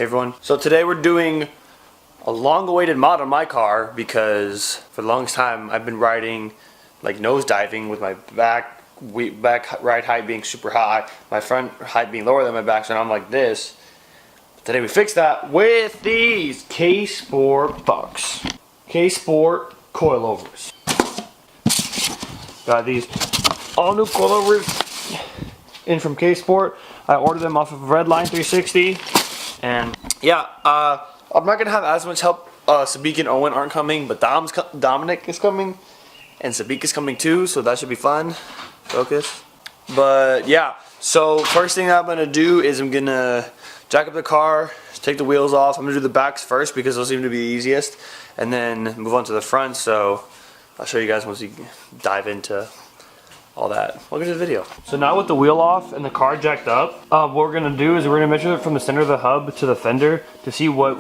everyone. So today we're doing a long-awaited mod on my car because for the longest time I've been riding like nose diving with my back ride height being super high, my front height being lower than my back, so now I'm like this. But today we fixed that with these K-Sport bucks. K-Sport coilovers. Got these all new coilovers in from K-Sport. I ordered them off of Redline 360, and yeah, I'm not gonna have as much help. Sabik and Owen aren't coming, but Dominic is coming, and Sabik is coming too, so that should be fun. Focus. But yeah, so first thing I'm gonna do is I'm gonna jack up the car, take the wheels off. I'm gonna do the backs first because those seem to be the easiest, and then move on to the front. So I'll show you guys once we dive into all that. Welcome to the video. So now with the wheel off and the car jacked up, what we're gonna do is we're gonna measure it from the center of the hub to the fender to see what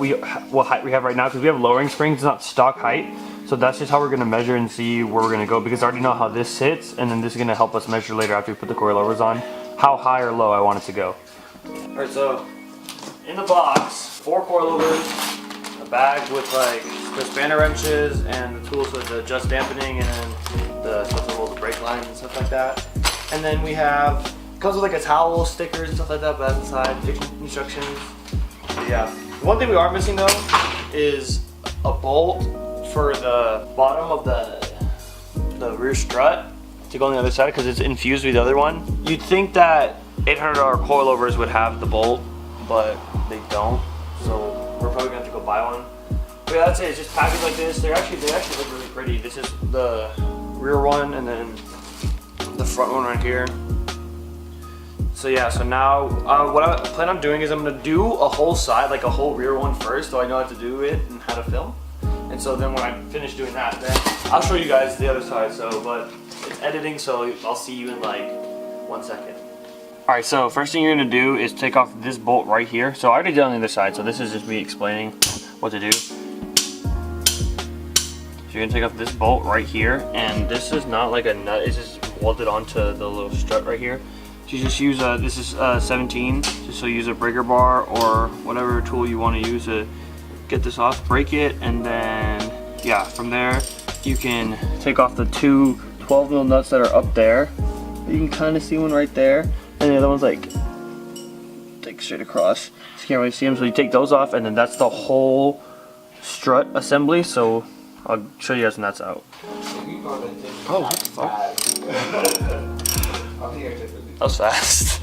height we have right now, because we have lowering springs, it's not stock height. So that's just how we're gonna measure and see where we're gonna go, because I already know how this sits, and then this is gonna help us measure later after we put the coilovers on how high or low I want it to go. All right, so in the box, 4 coilovers, a bag with like the spanner wrenches and the tools for the adjust dampening, and then the stuff to hold the brake lines and stuff like that. And then we have, comes with like a towel, stickers and stuff like that, but that's inside, instructions. But yeah, one thing we are missing though is a bolt for the bottom of the rear strut to go on the other side, because it's infused with the other one. You'd think that $800 coilovers would have the bolt, but they don't. So we're probably gonna have to go buy one. But yeah, that's it. It's just packaged like this. They actually look really pretty. This is the rear one, and then the front one right here. So yeah, so now what I plan on doing is I'm gonna do a whole side, like a whole rear one first, so I know how to do it and how to film. And so then when I finish doing that, then I'll show you guys the other side. So, but it's editing, so I'll see you in like 1 second. All right, so first thing you're gonna do is take off this bolt right here. So I already did on the other side, so this is just me explaining what to do. So you're gonna take off this bolt right here, and this is not like a nut, it's just welded onto the little strut right here. So you just use, this is 17, just so you use a breaker bar or whatever tool you wanna use to get this off, break it, and then, yeah, from there, you can take off the 2 12mm nuts that are up there. You can kinda see one right there, and the other one's like straight across. You can't really see them, so you take those off, and then that's the whole strut assembly. So I'll show you guys when that's out. Oh, what the fuck? That was fast.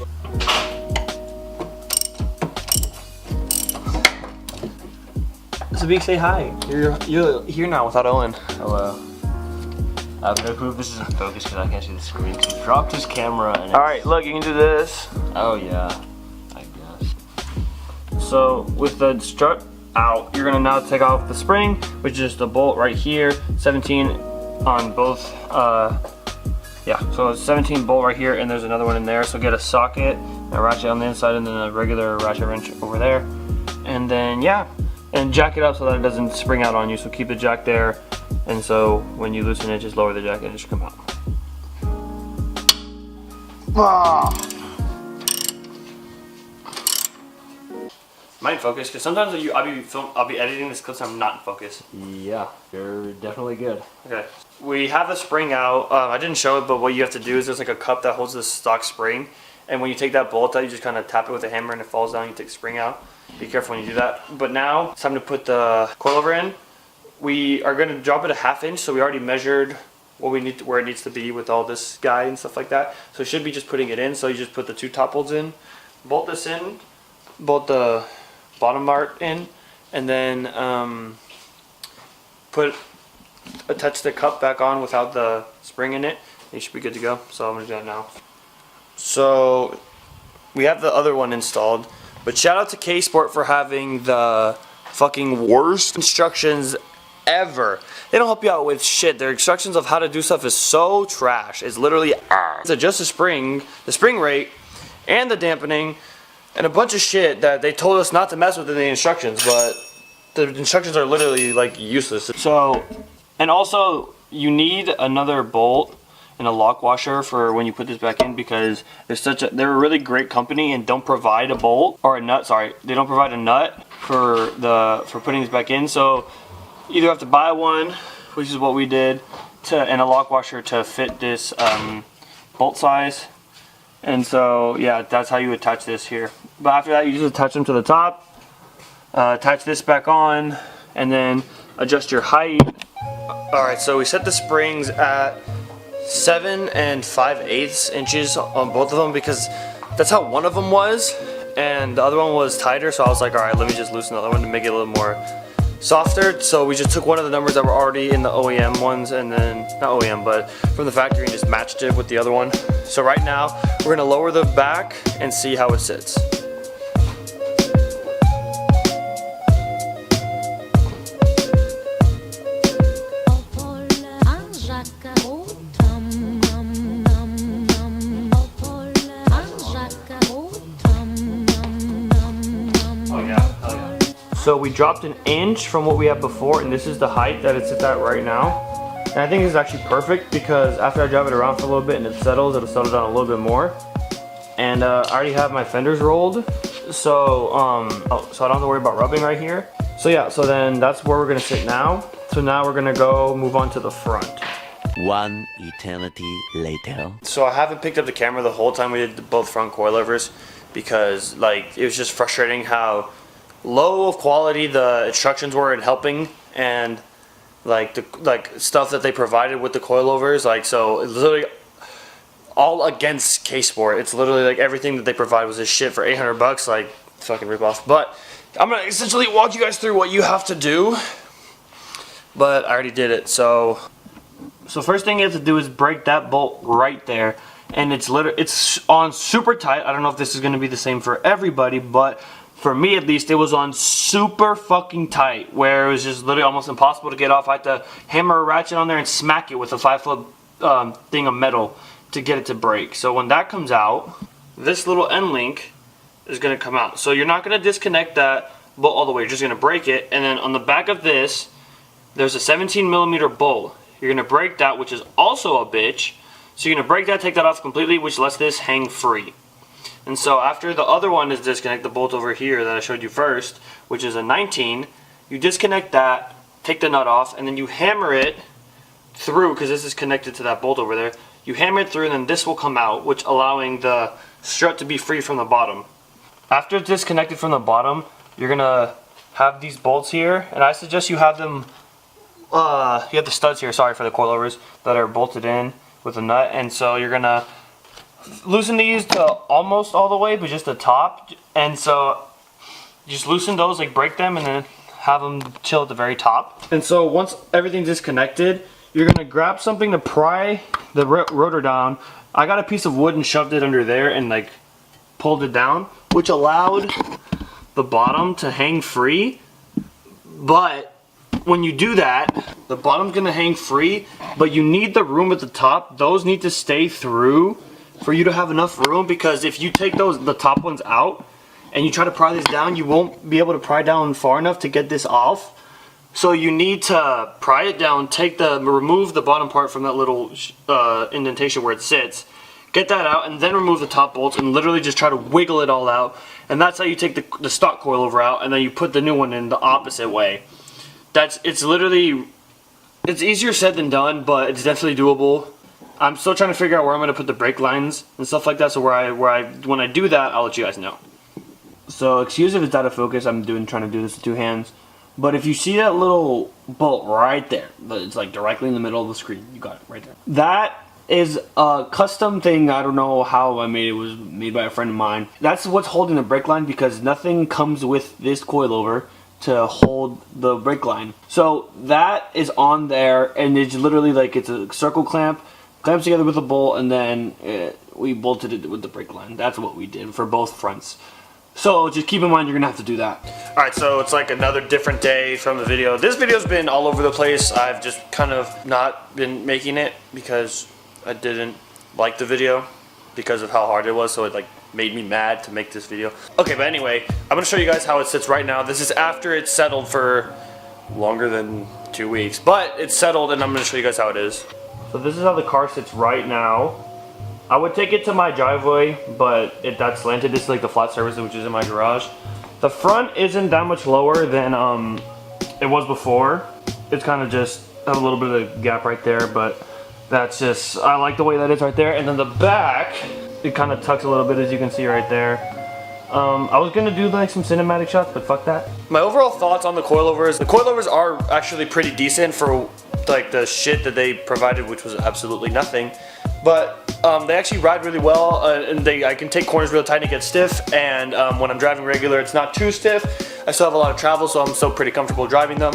Sabik, say hi. You're here now without Owen. Hello. I have no clue if this is in focus because I can't see the screen. He dropped his camera and alright, look, you can do this. Oh yeah, I guess. So with the strut out, you're gonna now take off the spring, which is the bolt right here, 17 on both, yeah, so it's 17 bolt right here, and there's another one in there. So get a socket, a ratchet on the inside, and then a regular ratchet wrench over there. And then, yeah, and jack it up so that it doesn't spring out on you. So keep the jack there, and so when you loosen it, just lower the jack and it should come out. Ah. Am I in focus? Because sometimes I'll be editing this clip so I'm not in focus. Yeah, you're definitely good. Okay, we have the spring out. I didn't show it, but what you have to do is there's like a cup that holds the stock spring, and when you take that bolt out, you just kind of tap it with a hammer and it falls down. You take the spring out. Be careful when you do that. But now it's time to put the coilover in. We are going to drop it a 1/2 inch, so we already measured what we need where it needs to be with all this guy and stuff like that. So it should be just putting it in. So you just put the 2 top bolts in, bolt this in, bolt the bottom part in, and then attach the cup back on without the spring in it. You should be good to go. So I'm gonna do that now. So we have the other one installed, but shout out to K-Sport for having the fucking worst instructions ever. They don't help you out with shit. Their instructions of how to do stuff is so trash. It's literally adjust the spring rate, and the dampening, and a bunch of shit that they told us not to mess with in the instructions, but the instructions are literally like useless. So, and also you need another bolt and a lock washer for when you put this back in, because they're a really great company and don't provide a bolt or a nut. Sorry, they don't provide a nut for putting this back in. So you either have to buy one, which is what we did, and a lock washer to fit this bolt size. And so yeah, that's how you attach this here. But after that, you just attach them to the top, attach this back on, and then adjust your height. Alright, so we set the springs at 7 5/8 inches on both of them, because that's how one of them was, and the other one was tighter. So I was like, alright, let me just loosen the other one to make it a little more softer. So we just took one of the numbers that were already in the OEM ones, and then, not OEM, but from the factory, and just matched it with the other one. So right now, we're gonna lower the back and see how it sits. So we dropped an inch from what we had before, and this is the height that it sits at right now. And I think this is actually perfect, because after I drive it around for a little bit and it settles, it'll settle down a little bit more. And I already have my fenders rolled, so so I don't have to worry about rubbing right here. So yeah, so then that's where we're gonna sit now. So now we're gonna go move on to the front. One eternity later. So I haven't picked up the camera the whole time we did both front coilovers, because like it was just frustrating how low of quality the instructions were in helping, and like the stuff that they provided with the coilovers, like, so it's literally all against K-Sport. It's literally like everything that they provide was this shit for 800 bucks, like fucking rip off. But I'm gonna essentially walk you guys through what you have to do, but I already did it. So first thing you have to do is break that bolt right there, and it's on super tight. I don't know if this is gonna be the same for everybody, but for me at least, it was on super fucking tight, where it was just literally almost impossible to get off. I had to hammer a ratchet on there and smack it with a 5-foot thing of metal to get it to break. So when that comes out, this little end link is going to come out. So you're not going to disconnect that bolt all the way. You're just going to break it. And then on the back of this, there's a 17mm bolt. You're going to break that, which is also a bitch. So you're going to break that, take that off completely, which lets this hang free. And so after the other one is disconnect, the bolt over here that I showed you first, which is a 19, you disconnect that, take the nut off, and then you hammer it through, because this is connected to that bolt over there. You hammer it through, and then this will come out, which allowing the strut to be free from the bottom. After it's disconnected from the bottom, you're gonna have these bolts here, and I suggest you have them, you have the studs here, sorry, for the coilovers that are bolted in with a nut. And so you're gonna loosen these to almost all the way, but just the top. And so just loosen those, like break them, and then have them chill at the very top. And so once everything's disconnected, you're gonna grab something to pry the rotor down. I got a piece of wood and shoved it under there and like pulled it down, which allowed the bottom to hang free. But when you do that, the bottom's gonna hang free, but you need the room at the top. Those need to stay through for you to have enough room, because if you take the top ones out and you try to pry this down, you won't be able to pry down far enough to get this off. So you need to pry it down, remove the bottom part from that little indentation where it sits, get that out, and then remove the top bolts and literally just try to wiggle it all out. And that's how you take the stock coilover out, and then you put the new one in the opposite way. It's easier said than done, but it's definitely doable. I'm still trying to figure out where I'm going to put the brake lines and stuff like that, so when I do that, I'll let you guys know. So excuse if it's out of focus, I'm trying to do this with two hands. But if you see that little bolt right there, it's like directly in the middle of the screen, you got it right there. That is a custom thing. I don't know how I made it. It was made by a friend of mine. That's what's holding the brake line, because nothing comes with this coilover to hold the brake line. So that is on there, and it's literally like it's a circle clamps together with a bolt, and then we bolted it with the brake line. That's what we did for both fronts. So just keep in mind you're gonna have to do that. Alright, so it's like another different day from the video. This video's been all over the place. I've just kind of not been making it because I didn't like the video because of how hard it was, so it like made me mad to make this video. Okay, but anyway, I'm gonna show you guys how it sits right now. This is after it's settled for longer than 2 weeks, but it's settled, and I'm gonna show you guys how it is. So this is how the car sits right now. I would take it to my driveway, but that's slanted. This is like the flat surface, which is in my garage. The front isn't that much lower than it was before. It's kind of just have a little bit of a gap right there, but that's just, I like the way that is right there. And then the back, it kind of tucks a little bit, as you can see right there. I was gonna do like some cinematic shots, but fuck that. My overall thoughts on the coilovers. The coilovers are actually pretty decent for like the shit that they provided, which was absolutely nothing. But they actually ride really well, and I can take corners real tight and get stiff. And when I'm driving regular, it's not too stiff. I still have a lot of travel, so I'm still pretty comfortable driving them.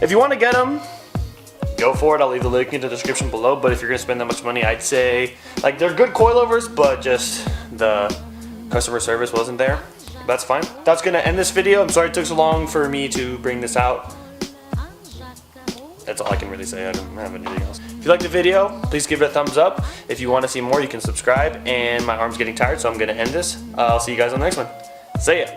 If you want to get them, go for it. I'll leave the link in the description below. But if you're gonna spend that much money, I'd say like they're good coilovers, but just the customer service wasn't there. That's fine. That's gonna end this video. I'm sorry it took so long for me to bring this out. That's all I can really say. I don't have anything else. If you liked the video, please give it a thumbs up. If you want to see more, you can subscribe. And my arm's getting tired, so I'm gonna end this. I'll see you guys on the next one. See ya.